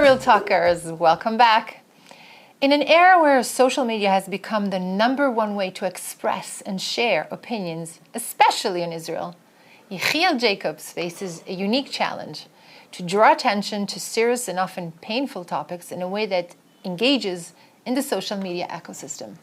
Real Talkers, welcome back. In an era where social media has become the #1 way to express and share opinions, especially in Israel, Yechiel Jacobs faces a unique challenge to draw attention to serious and often painful topics in a way that engages in the social media ecosystem.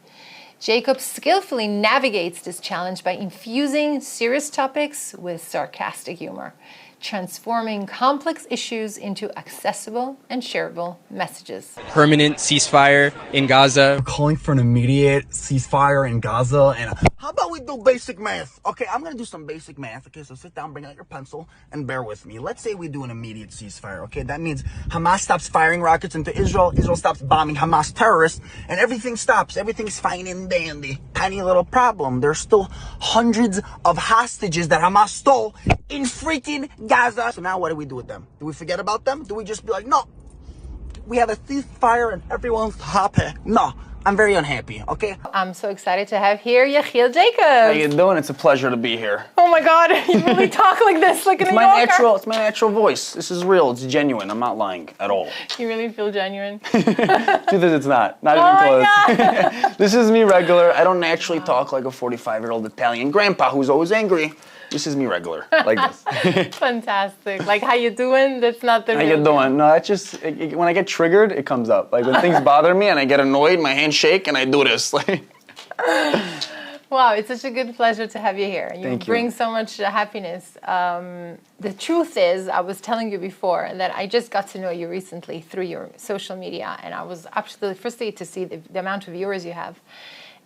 Jacobs skillfully navigates this challenge by infusing serious topics with sarcastic humor, transforming complex issues into accessible and shareable messages. Permanent ceasefire in Gaza. Calling for an immediate ceasefire in Gaza. And how about we do basic math? Okay, I'm going to do some basic math. Okay, so sit down, bring out your pencil, and bear with me. Let's say we do an immediate ceasefire. Okay, that means Hamas stops firing rockets into Israel. Israel stops bombing Hamas terrorists, and everything stops. Everything's fine and dandy. Tiny little problem. There's still hundreds of hostages that Hamas stole in freaking Gaza. So now what do we do with them? Do we forget about them? Do we just be like, no, we have a ceasefire and everyone's happy? No, I'm very unhappy, okay? I'm so excited to have here Yechiel Jacobs. How you doing? It's a pleasure to be here. Oh my God, you really talk like this, like a New Yorker. It's my natural voice. This is real. It's genuine. I'm not lying at all. You really feel genuine? Truth is, it's not. Not even close. This is me regular. I don't naturally talk like a 45-year-old Italian grandpa who's always angry. This is me regular, like this. Fantastic. Like, how you doing? That's not the How you doing? No, that's just, when I get triggered, it comes up. Like, when things bother me and I get annoyed, my hands shake and I do this. Wow, it's such a good pleasure to have you here. You bring so much happiness. The truth is, I was telling you before that I just got to know you recently through your social media, and I was absolutely frustrated to see the amount of viewers you have.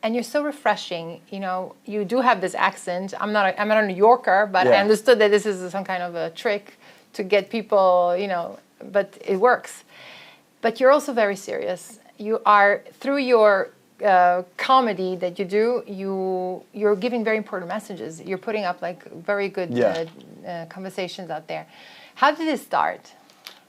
And you're so refreshing. You know, you do have this accent. I'm not a New Yorker, but I understood that this is some kind of a trick to get people, you know, but it works. But you're also very serious. You are, through your comedy that you do, you're giving very important messages. You're putting up like very good conversations out there. How did it start?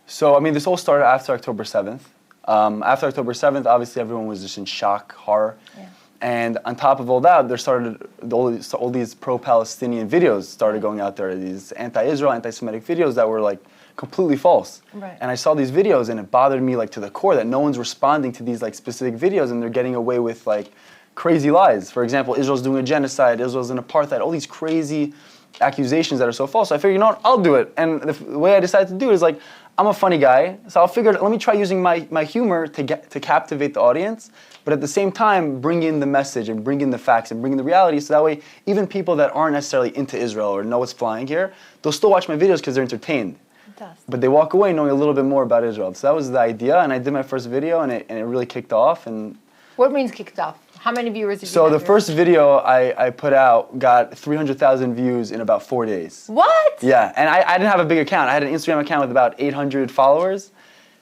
So, I mean, this all started after October 7th. After October 7th, obviously everyone was just in shock, horror. Yeah. And on top of all that, there started all these pro-Palestinian videos started going out there, these anti-Israel, anti-Semitic videos that were like completely false. Right. And I saw these videos and it bothered me like to the core that no one's responding to these like specific videos and they're getting away with like crazy lies. For example, Israel's doing a genocide, Israel's an apartheid, all these crazy accusations that are so false. So I figured, you know what, I'll do it. And the way I decided to do it is like, I'm a funny guy, so I figured let me try using my humor to captivate the audience, but at the same time bring in the message and bring in the facts and bring in the reality, so that way even people that aren't necessarily into Israel or know what's flying here, they'll still watch my videos because they're entertained. Fantastic. But they walk away knowing a little bit more about Israel. So that was the idea, and I did my first video, and it really kicked off. And what means kicked off? How many viewers did you have? So the first video I put out got 300,000 views in about 4 days. What? Yeah, and I didn't have a big account. I had an Instagram account with about 800 followers,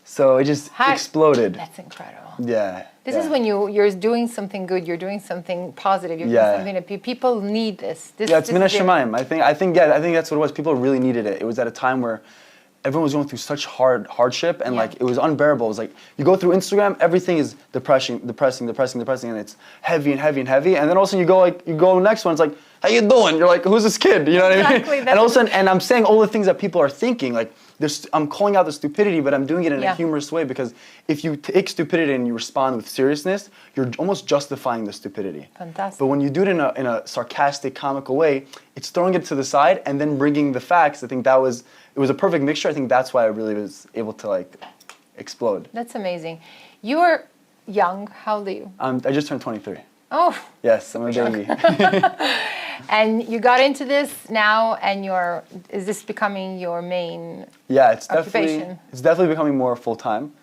so it just exploded. That's incredible. Yeah. This is when you're doing something good, you're doing something positive, you're doing something that people need this. It's min hashamayim. I think that's what it was. People really needed it. It was at a time where everyone was going through such hardship, and like it was unbearable. It was like you go through Instagram, everything is depressing, and it's heavy and heavy and heavy. And then all of a sudden you go next one, it's like, how you doing? You're like, who's this kid? You know what I mean? And all of a sudden, and I'm saying all the things that people are thinking, like I'm calling out the stupidity, but I'm doing it in a humorous way, because if you take stupidity and you respond with seriousness, you're almost justifying the stupidity. Fantastic. But when you do it in a sarcastic, comical way, it's throwing it to the side and then bringing the facts. I think it was a perfect mixture. I think that's why I really was able to like explode. That's amazing. You're young. How old are you? I just turned 23. Oh. Yes, I'm a baby. And you got into this now, and is this becoming your main occupation? It's definitely becoming more full time.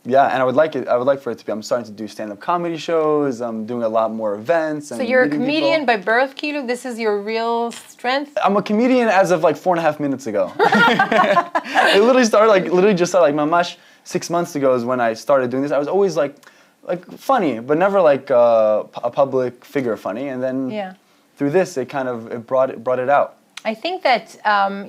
Yeah, and I would like for it to be. I'm starting to do stand-up comedy shows. I'm doing a lot more events. So you're a comedian by birth, Kilo? This is your real strength? I'm a comedian as of like 4.5 minutes ago. It literally started mamash 6 months ago is when I started doing this. I was always like funny, but never like a public figure funny. And then through this, it brought it out. I think that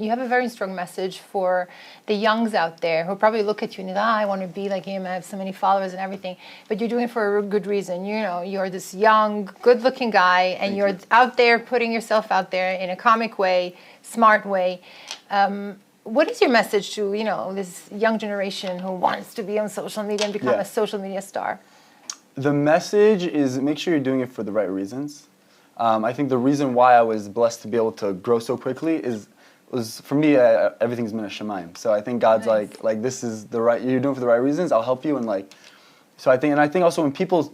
you have a very strong message for the youngs out there who probably look at you and think, I want to be like him, I have so many followers and everything. But you're doing it for a good reason. You know, you're this young, good-looking guy, and you're out there putting yourself out there in a comic way, smart way. what is your message to, this young generation who wants to be on social media and become a social media star? The message is make sure you're doing it for the right reasons. I think the reason why I was blessed to be able to grow so quickly was for me, everything's min hashamayim. So I think God's like this is the right, you're doing it for the right reasons, I'll help you. And so I think also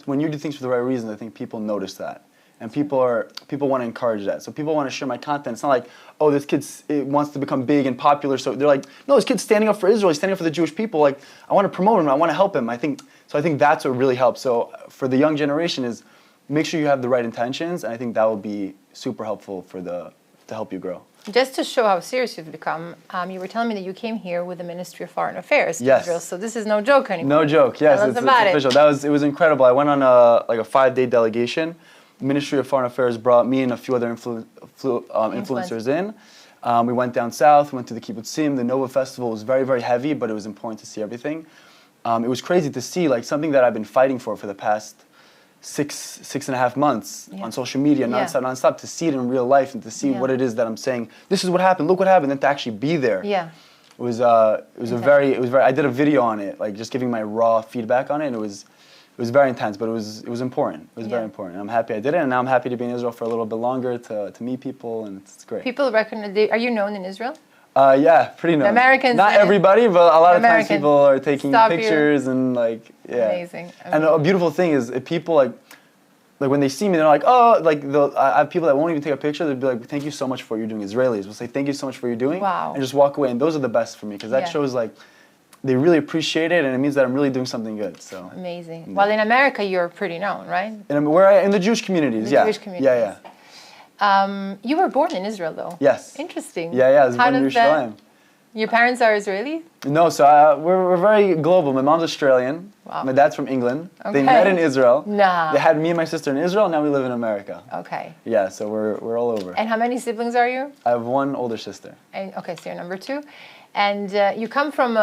when you do things for the right reasons, I think people notice that. And people want to encourage that. So people want to share my content. It's not like, oh, this kid wants to become big and popular. So they're like, no, this kid's standing up for Israel. He's standing up for the Jewish people. Like, I want to promote him. I want to help him. I think that's what really helps. So for the young generation is make sure you have the right intentions. And I think that will be super helpful to help you grow. Just to show how serious you've become, you were telling me that you came here with the Ministry of Foreign Affairs to Israel. So this is no joke anymore. No joke. Yes, it's official. It was incredible. I went on a 5-day delegation. Ministry of Foreign Affairs brought me and a few other influencers in. We went down south, went to the Kibbutzim. The Nova Festival was very, very heavy, but it was important to see everything. It was crazy to see something that I've been fighting for the past 6.5 months on social media, nonstop, to see it in real life and to see what it is that I'm saying. This is what happened. Look what happened. And to actually be there. Yeah. It was very. I did a video on it, just giving my raw feedback on it, and it was very intense, but it was important. It was very important. I'm happy I did it, and now I'm happy to be in Israel for a little bit longer to meet people, and it's great. People recognize. Are you known in Israel? Yeah, pretty known. The Americans. Not everybody, but a lot of times people are taking pictures and Amazing. And a beautiful thing is if people when they see me, they're like, oh, I have people that won't even take a picture. They'll be like, thank you so much for what you're doing. Israelis will say, thank you so much for what you're doing. Wow. And just walk away. And those are the best for me because that shows they really appreciate it, and it means that I'm really doing something good. So amazing. Yeah. Well, in America, you're pretty known, right? In the Jewish communities, Jewish communities. Yeah. You were born in Israel, though. Yes. Interesting. Yeah. I was born in Yerushalayim. Your parents are Israeli? No, so we're very global. My mom's Australian. Wow. My dad's from England. Okay. They met in Israel. Nah. They had me and my sister in Israel. Now we live in America. Okay. Yeah, so we're all over. And how many siblings are you? I have one older sister. Okay, so you're number 2. And you come from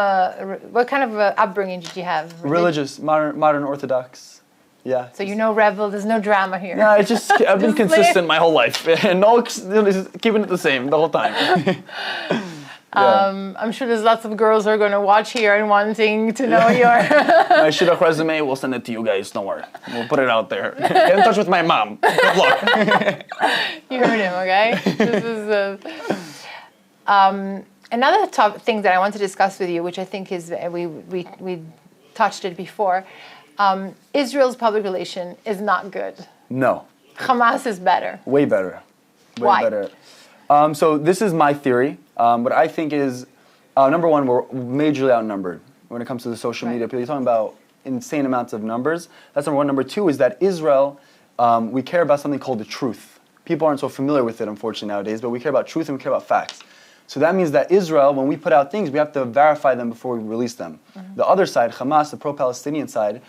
what kind of upbringing did you have? Religious, modern Orthodox. Yeah. So rebel, there's no drama here. No, it's just, I've been consistent my whole life. And keeping it the same the whole time. I'm sure there's lots of girls who are going to watch here and wanting to know your... My shidduch resume, we'll send it to you guys, don't worry. We'll put it out there. Get in touch with my mom. Good luck. You heard him, okay? This is... Another thing that I want to discuss with you, which I think is, we touched it before, Israel's public relation is not good. No. Hamas is better. Way better. Why? Better. So this is my theory. What I think is, number one, we're majorly outnumbered when it comes to the social media. People are talking about insane amounts of numbers. That's number one. Number two is that Israel, we care about something called the truth. People aren't so familiar with it, unfortunately, nowadays, but we care about truth and we care about facts. So that means that Israel, when we put out things, we have to verify them before we release them. Mm-hmm. The other side, Hamas, the pro-Palestinian side,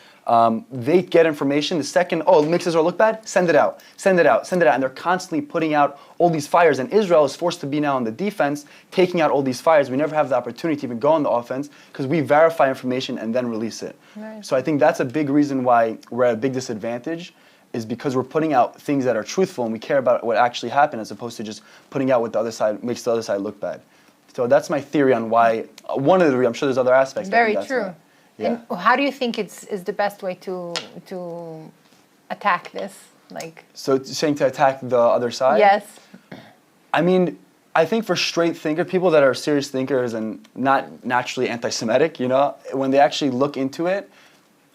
they get information. The second, it makes Israel look bad, send it out. And they're constantly putting out all these fires. And Israel is forced to be now on the defense, taking out all these fires. We never have the opportunity to even go on the offense because we verify information and then release it. Right. So I think that's a big reason why we're at a big disadvantage, is because we're putting out things that are truthful and we care about what actually happened as opposed to just putting out what the other side makes the other side look bad. So that's my theory on why, one of the reasons, I'm sure there's other aspects. Very true. Yeah. And how do you think is the best way to attack this? So saying to attack the other side? Yes. I mean, I think for straight thinkers, people that are serious thinkers and not naturally anti-Semitic, when they actually look into it,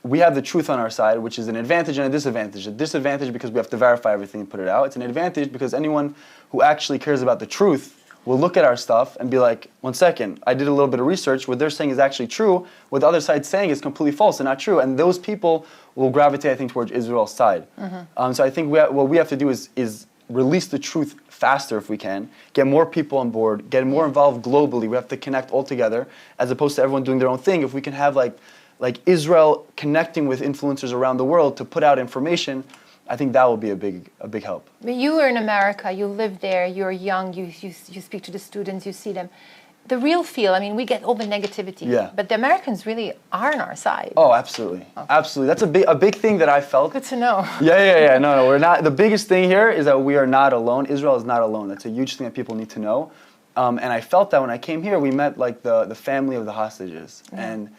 we have the truth on our side, which is an advantage and a disadvantage. A disadvantage because we have to verify everything and put it out. It's an advantage because anyone who actually cares about the truth will look at our stuff and be like, 1 second, I did a little bit of research. What they're saying is actually true. What the other side's saying is completely false and not true. And those people will gravitate, I think, towards Israel's side. Mm-hmm. So I think what we have to do is release the truth faster if we can, get more people on board, get more involved globally. We have to connect all together as opposed to everyone doing their own thing. If we can have like Israel connecting with influencers around the world to put out information, I think that will be a big help. But you were in America, you live there, you're young, you speak to the students, you see them. The real feel, I mean, we get all the negativity, but the Americans really are on our side. Oh, absolutely. Okay. Absolutely. That's a big thing that I felt. Good to know. Yeah. No, we're not. The biggest thing here is that we are not alone. Israel is not alone. That's a huge thing that people need to know. And I felt that when I came here, we met like the family of the hostages. And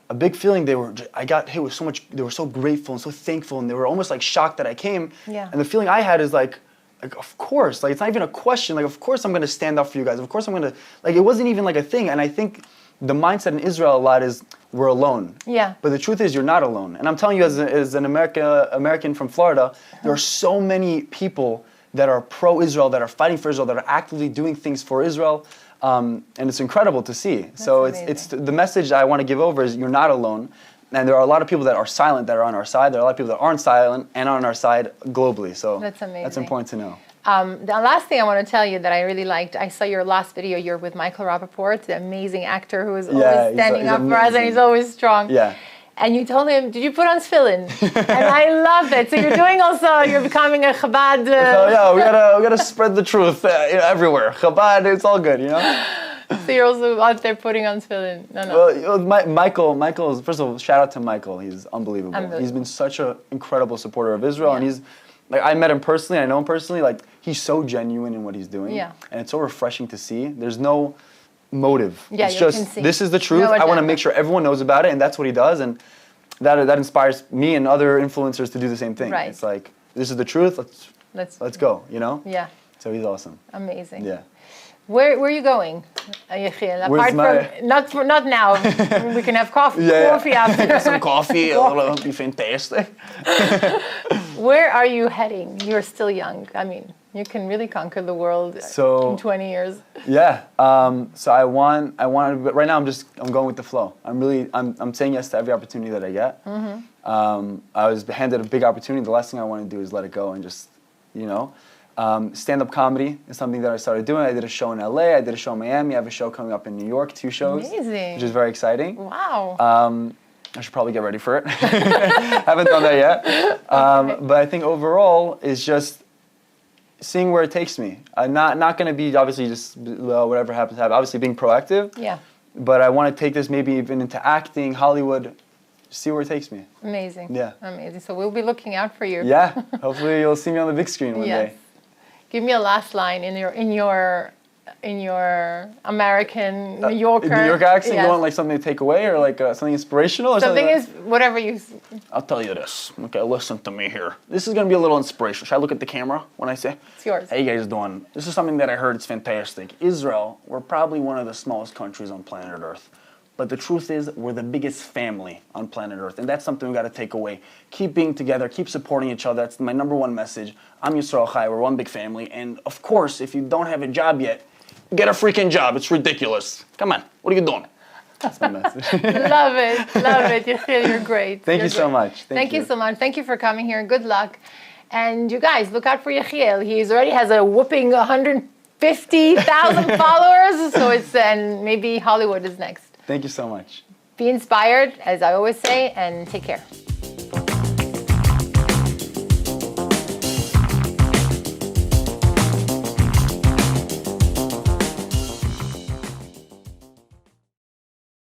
a big feeling, I got hit with so much, they were so grateful and so thankful, and they were almost like shocked that I came. Yeah. And the feeling I had is like, of course, like it's not even a question, like of course I'm gonna stand up for you guys, of course I'm gonna, like it wasn't even like a thing. And I think the mindset in Israel a lot is we're alone. Yeah. But the truth is you're not alone. And I'm telling you as an American from Florida, there are so many people that are pro-Israel, that are fighting for Israel, that are actively doing things for Israel. And it's incredible to see. That's so amazing. it's the message I want to give over is you're not alone. And there are a lot of people that are silent that are on our side. There are a lot of people that aren't silent and are on our side globally. So that's amazing. That's important to know. The last thing I want to tell you that I really liked, I saw your last video. You're with Michael Rappaport, the amazing actor who is always standing up for us, and he's always strong. Yeah. And you told him, did you put on tefillin? And I love it. So you're doing also, you're becoming a Chabad. Yeah, we gotta spread the truth everywhere. Chabad, it's all good, you know? So you're also out there putting on tefillin. No. Well, Michael is, first of all, shout out to Michael. He's unbelievable. He's been such an incredible supporter of Israel, and he's, like, I met him personally, I know him personally, like, he's so genuine in what he's doing. Yeah. And it's so refreshing to see. There's no motive. Yeah, it's just, this is the truth. No, I want to make sure everyone knows about it, and that's what he does, and that inspires me and other influencers to do the same thing. Right. It's like, this is the truth, let's go, you know? Yeah. So he's awesome. Amazing. Yeah. Where are you going, Yechiel? Where's Apart from, not now. We can have coffee after. Some coffee, it'll be fantastic. Where are you heading? You're still young. I mean, you can really conquer the world in 20 years. Yeah. So I want. But right now, I'm going with the flow. I'm saying yes to every opportunity that I get. Mm-hmm. I was handed a big opportunity. The last thing I want to do is let it go and just, you know. Stand-up comedy is something that I started doing. I did a show in LA, I did a show in Miami, I have a show coming up in New York, 2 shows. Amazing. Which is very exciting. Wow. I should probably get ready for it. Haven't done that yet. But I think overall is just seeing where it takes me. I'm not going to be obviously just whatever happens. Obviously being proactive. Yeah. But I want to take this maybe even into acting, Hollywood. See where it takes me. Amazing. Yeah. Amazing. So we'll be looking out for you. Yeah. Hopefully you'll see me on the big screen one day. Give me a last line in your American New Yorker. New York accent. You want like something to take away, or like something inspirational, or something is whatever you. I'll tell you this. Okay, listen to me here. This is gonna be a little inspirational. Should I look at the camera when I say? It's yours. How you guys doing? This is something that I heard. It's fantastic. Israel, we're probably one of the smallest countries on planet Earth. But the truth is, we're the biggest family on planet Earth, and that's something we got to take away. Keep being together, keep supporting each other. That's my #1 message. I'm Yisrael Chai. We're one big family, and of course, if you don't have a job yet, get a freaking job. It's ridiculous. Come on, what are you doing? That's my message. Love it, Yechiel. You're great. Thank you so much. Thank you so much. Thank you for coming here. Good luck, and you guys look out for Yechiel. He already has a whooping 150,000 followers. So and maybe Hollywood is next. Thank you so much. Be inspired, as I always say, and take care.